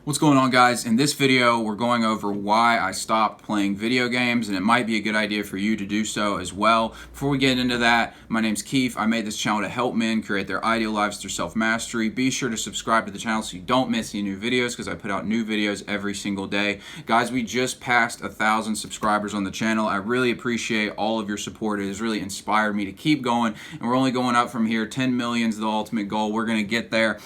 What's going on, guys? In this video, we're going over why I stopped playing video games, and it might be a good idea for you to do so as well. Before we get into that, my name's Keith. I made this channel to help men create their ideal lives through self-mastery. Be sure to subscribe to the channel so you don't miss any new videos, because I put out new videos every single day. Guys, we just passed 1,000 subscribers on the channel. I really appreciate all of your support. It has really inspired me to keep going, and we're only going up from here. 10 million is the ultimate goal. We're going to get there.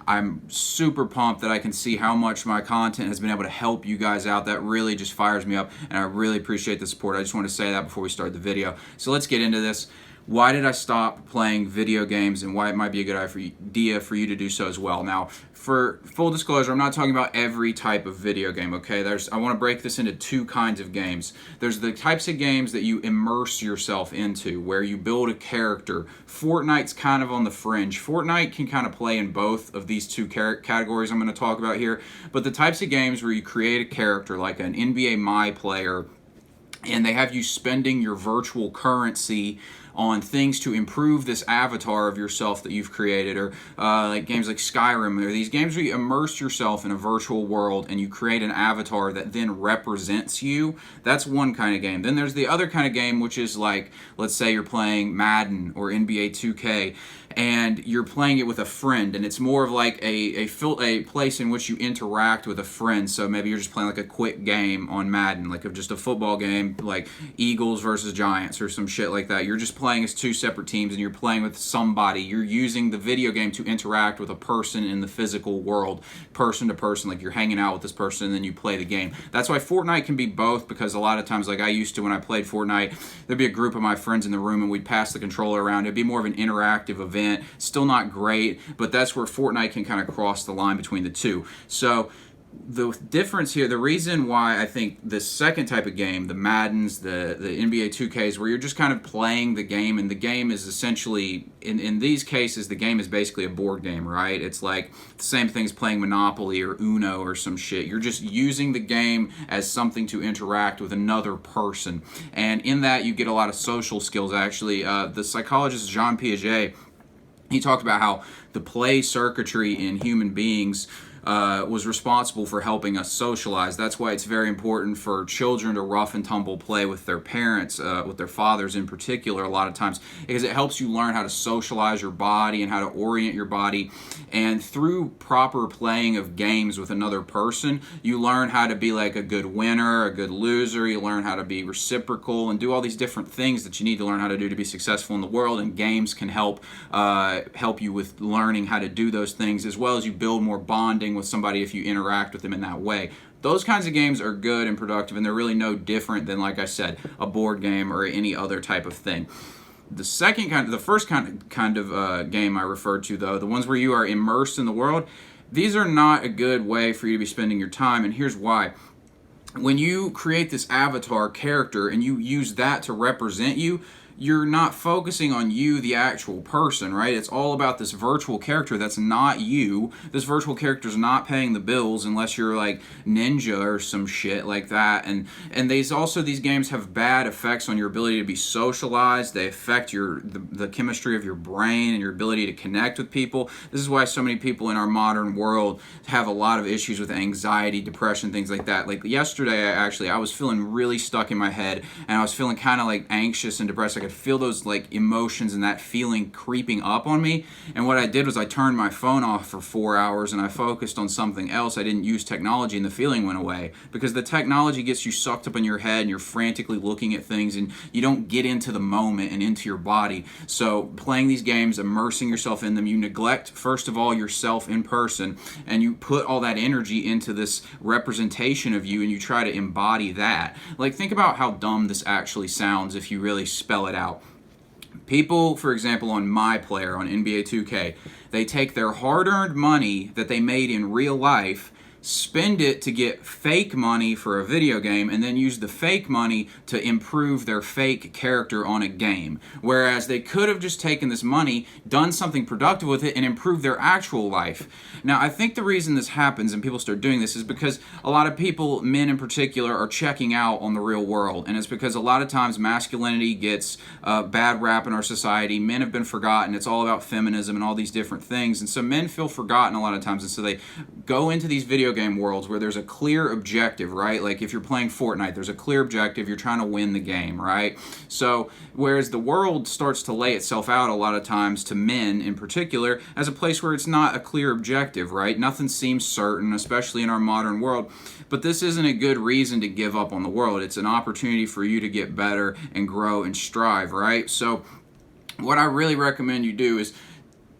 I'm super pumped that I can see how much my content has been able to help you guys out. That really just fires me up, and I really appreciate the support. I just want to say that before we start the video. So let's get into this. Why did I stop playing video games, and why it might be a good idea for you to do so as well. Now, for full disclosure, I'm not talking about every type of video game, okay? I want to break this into two kinds of games. There's the types of games that you immerse yourself into, where you build a character. Fortnite's kind of on the fringe. Fortnite can kind of play in both of these two categories I'm going to talk about here, but the types of games where you create a character, like an NBA My Player, and they have you spending your virtual currency on things to improve this avatar of yourself that you've created, or like games like Skyrim, or these games where you immerse yourself in a virtual world and you create an avatar that then represents you. That's one kind of game. Then there's the other kind of game, which is like, let's say you're playing Madden or NBA 2K, and you're playing it with a friend, and it's more of like a place in which you interact with a friend. So maybe you're just playing like a quick game on Madden, like just a football game, like Eagles versus Giants or some shit like that. You're just playing as two separate teams, and you're playing with somebody. You're using the video game to interact with a person in the physical world, person to person, like you're hanging out with this person, and then you play the game. That's why Fortnite can be both, because a lot of times, like I used to when I played Fortnite, there'd be a group of my friends in the room, and we'd pass the controller around. It'd be more of an interactive event. Still not great, but that's where Fortnite can kind of cross the line between the two. So the difference here, the reason why I think the second type of game, the Maddens, the NBA 2Ks, where you're just kind of playing the game, and the game is essentially, in these cases, the game is basically a board game, right? It's like the same thing as playing Monopoly or Uno or some shit. You're just using the game as something to interact with another person. And in that, you get a lot of social skills, actually. The psychologist Jean Piaget, he talked about how the play circuitry in human beings was responsible for helping us socialize. That's why it's very important for children to rough and tumble play with their parents, with their fathers in particular, a lot of times, because it helps you learn how to socialize your body and how to orient your body. And through proper playing of games with another person, you learn how to be like a good winner, a good loser. You learn how to be reciprocal and do all these different things that you need to learn how to do to be successful in the world. And games can help you with learning how to do those things, as well as you build more bonding with somebody if you interact with them in that way. Those kinds of games are good and productive, and they're really no different than, like I said, a board game or any other type of thing. The first kind of game I referred to, though, the ones where you are immersed in the world, these are not a good way for you to be spending your time, and here's why. When you create this avatar character and you use that to represent you, you're not focusing on you, the actual person, right? It's all about this virtual character that's not you. This virtual character's not paying the bills unless you're like Ninja or some shit like that. And these games have bad effects on your ability to be socialized. They affect the chemistry of your brain and your ability to connect with people. This is why so many people in our modern world have a lot of issues with anxiety, depression, things like that. Like yesterday, I was feeling really stuck in my head, and I was feeling kind of like anxious and depressed. I could feel those like emotions and that feeling creeping up on me, and what I did was I turned my phone off for 4 hours and I focused on something else. I didn't use technology, and the feeling went away, because the technology gets you sucked up in your head and you're frantically looking at things, and you don't get into the moment and into your body. So playing these games, immersing yourself in them, you neglect first of all yourself in person, and you put all that energy into this representation of you, and you try to embody that. Like, think about how dumb this actually sounds if you really spell it out. People, for example, on My Player, on NBA 2K, they take their hard-earned money that they made in real life, spend it to get fake money for a video game, and then use the fake money to improve their fake character on a game. Whereas they could have just taken this money, done something productive with it, and improved their actual life. Now, I think the reason this happens and people start doing this is because a lot of people, men in particular, are checking out on the real world. And it's because a lot of times masculinity gets a bad rap in our society. Men have been forgotten. It's all about feminism and all these different things. And so men feel forgotten a lot of times. And so they go into these video video game worlds where there's a clear objective, right? Like if you're playing Fortnite, there's a clear objective, you're trying to win the game, right? So whereas the world starts to lay itself out a lot of times to men in particular as a place where it's not a clear objective, right? Nothing seems certain, especially in our modern world. But this isn't a good reason to give up on the world. It's an opportunity for you to get better and grow and strive, right? So what I really recommend you do is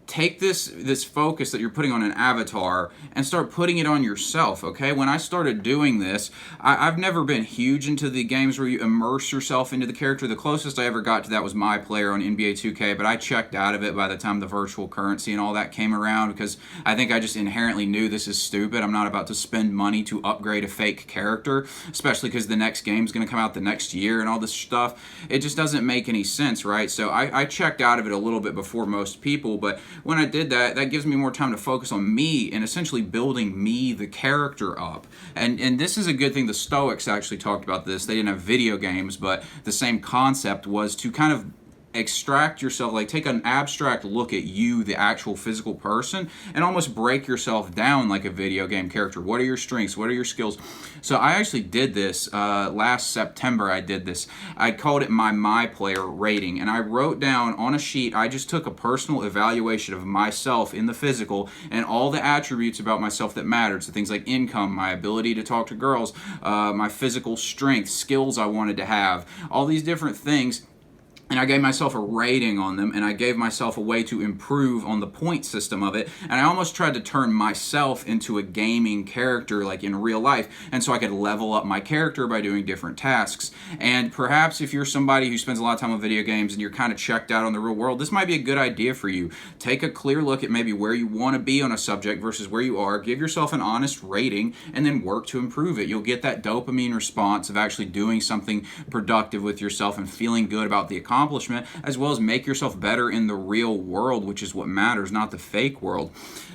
take this focus that you're putting on an avatar and start putting it on yourself, okay? When I started doing this, I've never been huge into the games where you immerse yourself into the character. The closest I ever got to that was My Player on NBA 2K, but I checked out of it by the time the virtual currency and all that came around because I think I just inherently knew this is stupid. I'm not about to spend money to upgrade a fake character, especially because the next game's going to come out the next year and all this stuff. It just doesn't make any sense, right? So I checked out of it a little bit before most people, but when I did that, that gives me more time to focus on me and essentially building me, the character, up. And this is a good thing. The Stoics actually talked about this. They didn't have video games, but the same concept was to kind of extract yourself, like take an abstract look at you, the actual physical person, and almost break yourself down like a video game character. What are your strengths? What are your skills? So I actually did this last September. I did this. I called it my player rating, and I wrote down on a sheet, I just took a personal evaluation of myself in the physical and all the attributes about myself that mattered. So things like income, my ability to talk to girls, my physical strength, skills I wanted to have, all these different things. And I gave myself a rating on them, and I gave myself a way to improve on the point system of it. And I almost tried to turn myself into a gaming character, like in real life, and so I could level up my character by doing different tasks. And perhaps if you're somebody who spends a lot of time on video games and you're kind of checked out on the real world, this might be a good idea for you. Take a clear look at maybe where you want to be on a subject versus where you are. Give yourself an honest rating, and then work to improve it. You'll get that dopamine response of actually doing something productive with yourself and feeling good about the accomplishment, as well as make yourself better in the real world, which is what matters, not the fake world.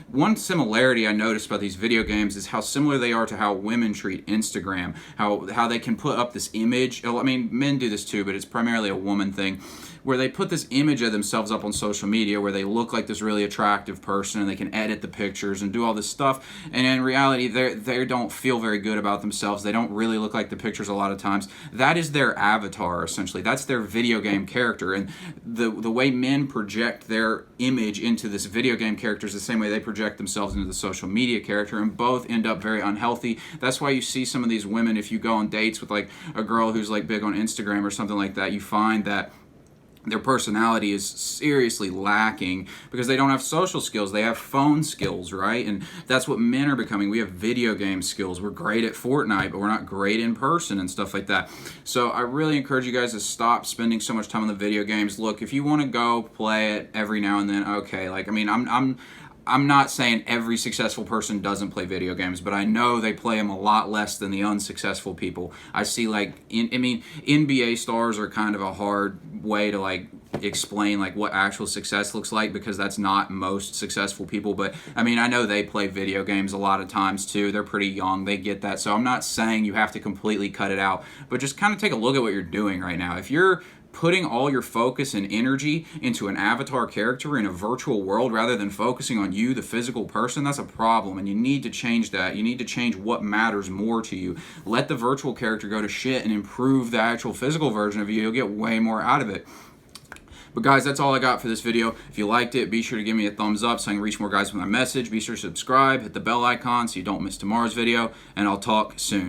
One similarity I noticed about these video games is how similar they are to how women treat Instagram, how they can put up this image. I mean, men do this too, but it's primarily a woman thing, where they put this image of themselves up on social media where they look like this really attractive person and they can edit the pictures and do all this stuff. And in reality, they don't feel very good about themselves. They don't really look like the pictures a lot of times. That is their avatar, essentially. That's their video game character. And the way men project their image into this video game character is the same way they project themselves into the social media character, and both end up very unhealthy. That's why you see some of these women, if you go on dates with like a girl who's like big on Instagram or something like that, you find that their personality is seriously lacking because they don't have social skills. They have phone skills, right? And that's what men are becoming. We have video game skills. We're great at Fortnite, but we're not great in person and stuff like that. So I really encourage you guys to stop spending so much time on the video games. Look, if you want to go play it every now and then, okay. Like, I mean, I'm not saying every successful person doesn't play video games, but I know they play them a lot less than the unsuccessful people. I see NBA stars are kind of a hard way to like explain like what actual success looks like, because that's not most successful people. But I mean, I know they play video games a lot of times too. They're pretty young. They get that. So I'm not saying you have to completely cut it out, but just kind of take a look at what you're doing right now. If you're putting all your focus and energy into an avatar character in a virtual world rather than focusing on you, the physical person, that's a problem, and you need to change that. You need to change what matters more to you. Let the virtual character go to shit and improve the actual physical version of you. You'll get way more out of it. But guys, that's all I got for this video. If you liked it, be sure to give me a thumbs up so I can reach more guys with my message. Be sure to subscribe, hit the bell icon so you don't miss tomorrow's video, and I'll talk soon.